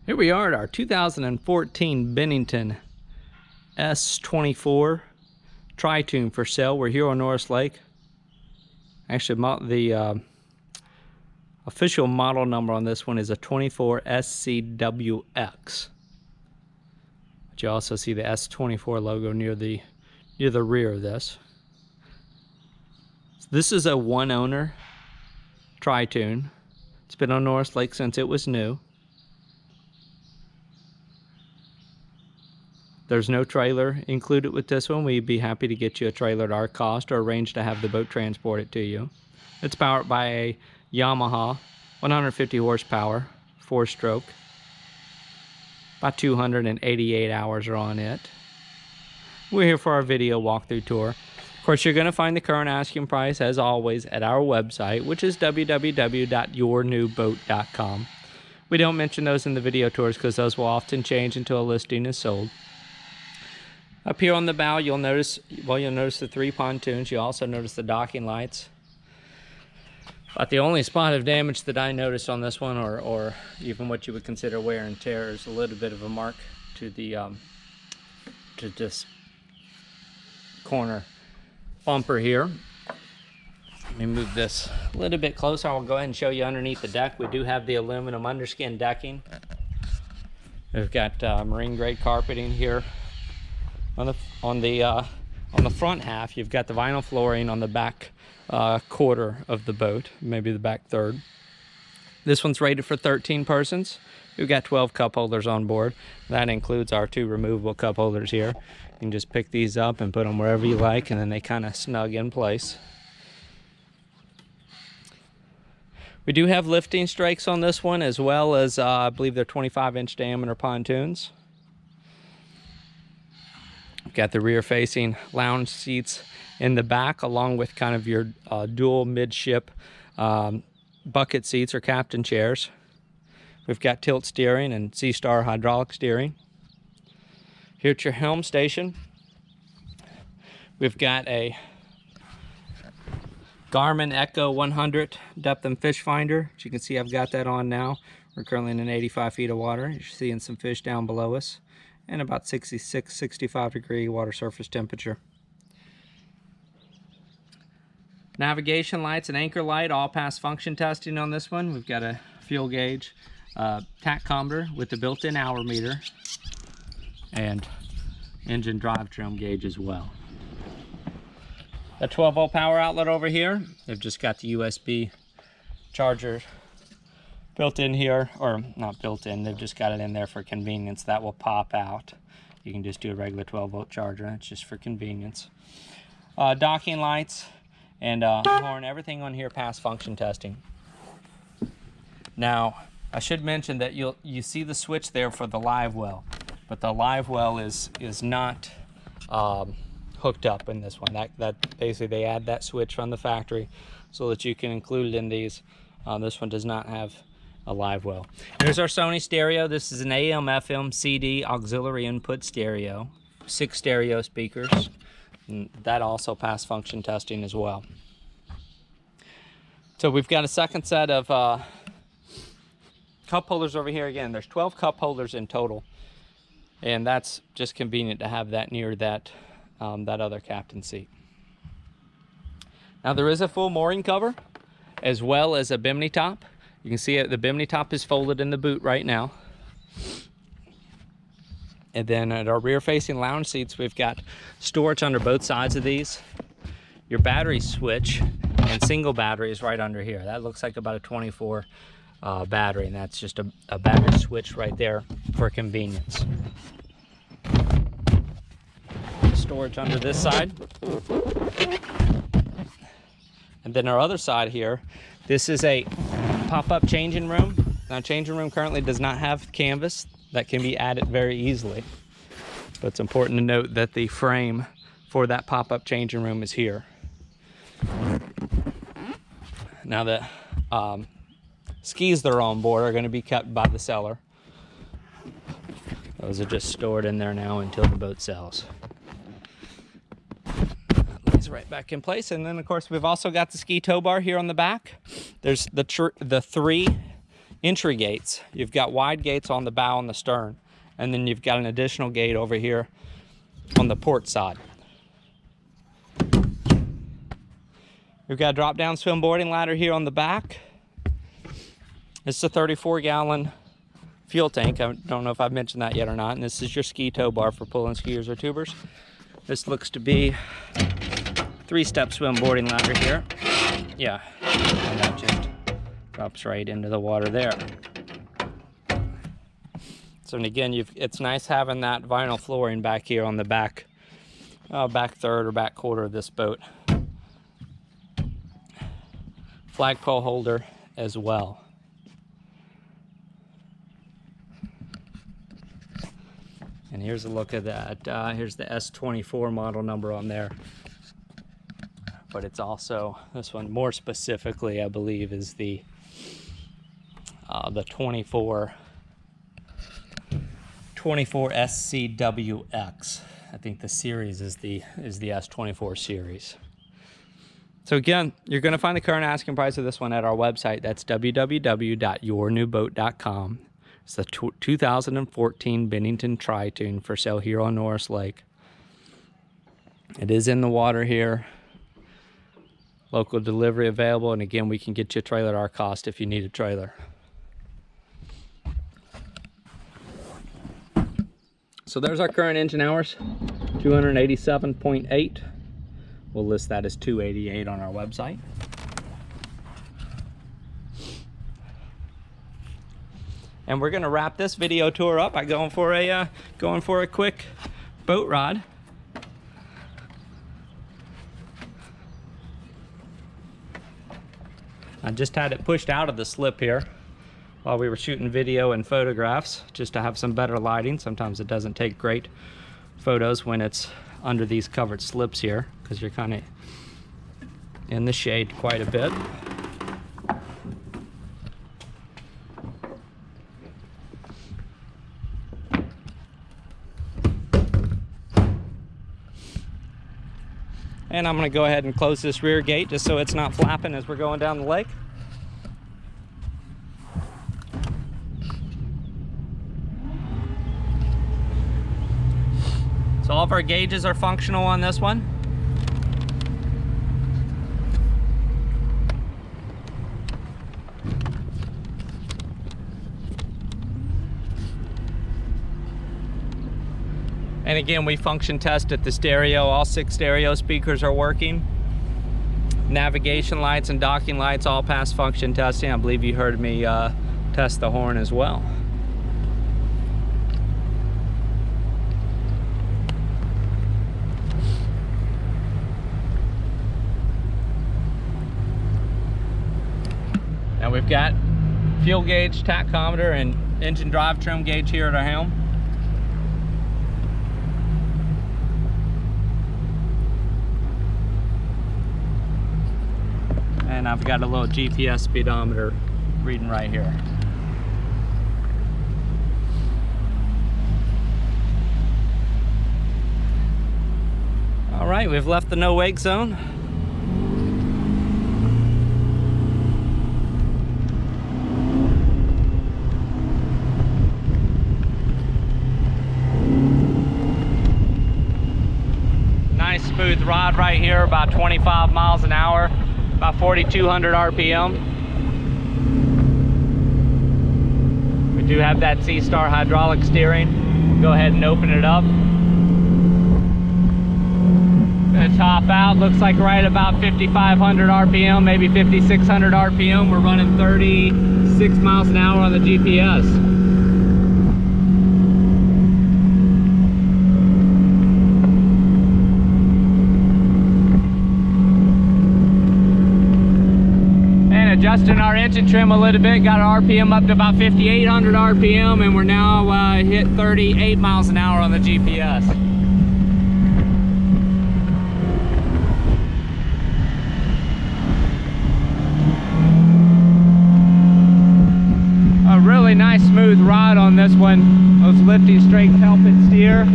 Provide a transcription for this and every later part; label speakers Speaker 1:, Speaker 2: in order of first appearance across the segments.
Speaker 1: Here we are at our 2014 Bennington S24 Tritoon for sale. We're here on Norris Lake. Actually, the official model number on this one is a 24 SCWX. But you also see the S24 logo near the rear of this. This is a one-owner Tritoon. It's been on Norris Lake since it was new. There's no trailer included with this one. We'd be happy to get you a trailer at our cost or arrange to have the boat transport it to you. It's powered by a Yamaha 150 horsepower 4-stroke. About 288 hours are on it. We're here for our video walkthrough tour. Of course, you're going to find the current asking price, as always, at our website, which is www.yournewboat.com. We don't mention those in the video tours because those will often change until a listing is sold. Up here on the bow, you'll notice the 3 pontoons. You'll also notice the docking lights. But the only spot of damage that I noticed on this one, or even what you would consider wear and tear, is a little bit of a mark to the to this corner bumper here. Let me move this a little bit closer. I'll go ahead and show you underneath the deck. We do have the aluminum underskin decking. We've got marine grade carpeting here. On the front half, you've got the vinyl flooring on the back quarter of the boat, maybe the back third. This one's rated for 13 persons. We've got 12 cup holders on board. That includes our 2 removable cup holders here. You can just pick these up and put them wherever you like, and then they kind of snug in place. We do have lifting Strakes on this one, as well as I believe they're 25-inch diameter pontoons. Got the rear facing lounge seats in the back, along with kind of your dual midship bucket seats or captain chairs. We've got tilt steering and Seastar hydraulic steering. Here at your helm station, we've got a Garmin Echo 100 depth and fish finder. As you can see, I've got that on now. We're currently in 85 feet of water. You're seeing some fish down below us, and about 66, 65 degree water surface temperature. Navigation lights and anchor light all pass function testing on this one. We've got a fuel gauge, tachometer with the built-in hour meter, and engine drive trim gauge as well. A 12-volt power outlet over here. They've just got the USB charger built in here, or not built in, they've just got it in there for convenience. That will pop out. You can just do a regular 12-volt charger. It's just for convenience. Docking lights and horn, everything on here pass function testing. Now, I should mention that you see the switch there for the live well, but the live well is not hooked up in this one. That basically they add that switch from the factory so that you can include it in these. This one does not have a live well. Here's our Sony stereo. This is an AM, FM, CD auxiliary input stereo. 6 stereo speakers. And that also passed function testing as well. So we've got a second set of cup holders over here. Again, there's 12 cup holders in total, and that's just convenient to have that near that other captain seat. Now there is a full mooring cover, as well as a Bimini top. You can see it, the Bimini top is folded in the boot right now. And then at our rear facing lounge seats, we've got storage under both sides of these. Your battery switch and single battery is right under here. That looks like about a 24 battery, and that's just a battery switch right there for convenience. Storage under this side. And then our other side here, this is a pop-up changing room. Now, changing room currently does not have canvas. That can be added very easily. But it's important to note that the frame for that pop-up changing room is here. Now, the skis that are on board are going to be kept by the seller. Those are just stored in there now until the boat sells. That lays right back in place. And then, of course, we've also got the ski tow bar here on the back. There's the 3 entry gates. You've got wide gates on the bow and the stern, and then you've got an additional gate over here on the port side. We've got a drop-down swim boarding ladder here on the back. It's a 34-gallon fuel tank. I don't know if I've mentioned that yet or not. And this is your ski tow bar for pulling skiers or tubers. This looks to be 3-step swim boarding ladder here. Yeah, and that just drops right into the water there. So, and again, it's nice having that vinyl flooring back here on the back third or back quarter of this boat. Flagpole holder as well. And here's a look at that. Here's the S24 model number on there. But it's also, this one more specifically, I believe, is the 24 SCWX. I think the series is the S24 series. So again, you're going to find the current asking price of this one at our website. That's www.yournewboat.com. It's the 2014 Bennington Tritoon for sale here on Norris Lake. It is in the water here. Local delivery available, and again, we can get you a trailer at our cost if you need a trailer. So there's our current engine hours, 287.8. We'll list that as 288 on our website. And we're going to wrap this video tour up by going for a quick boat ride. I just had it pushed out of the slip here while we were shooting video and photographs, just to have some better lighting. Sometimes it doesn't take great photos when it's under these covered slips here, because you're kind of in the shade quite a bit. And I'm going to go ahead and close this rear gate just so it's not flapping as we're going down the lake. So all of our gauges are functional on this one. And again, we function tested the stereo. All 6 stereo speakers are working. Navigation lights and docking lights all pass function testing. I believe you heard me test the horn as well. Now we've got fuel gauge, tachometer, and engine drive trim gauge here at our helm. And I've got a little GPS speedometer reading right here. All right, we've left the no wake zone. Nice smooth ride right here, about 25 miles an hour. About 4,200 RPM. We do have that Seastar hydraulic steering. We'll go ahead and open it up. Gonna top out, looks like right about 5,500 RPM, maybe 5,600 RPM. We're running 36 miles an hour on the GPS. Adjusting our engine trim a little bit, got our RPM up to about 5,800 RPM, and we're now hit 38 miles an hour on the GPS. A really nice smooth ride on this one. Those lifting Strakes help it steer.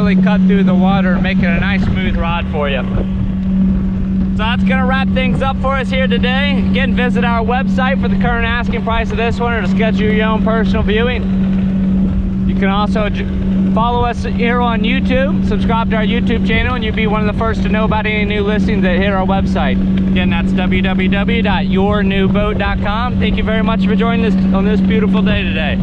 Speaker 1: really cut through the water and make it a nice smooth rod for you. So that's gonna wrap things up for us here today. Again, visit our website for the current asking price of this one or to schedule your own personal viewing. You can also follow us here on YouTube, subscribe to our YouTube channel, and you'll be one of the first to know about any new listings that hit our website. Again, that's www.yournewboat.com. Thank you very much for joining us on this beautiful day today.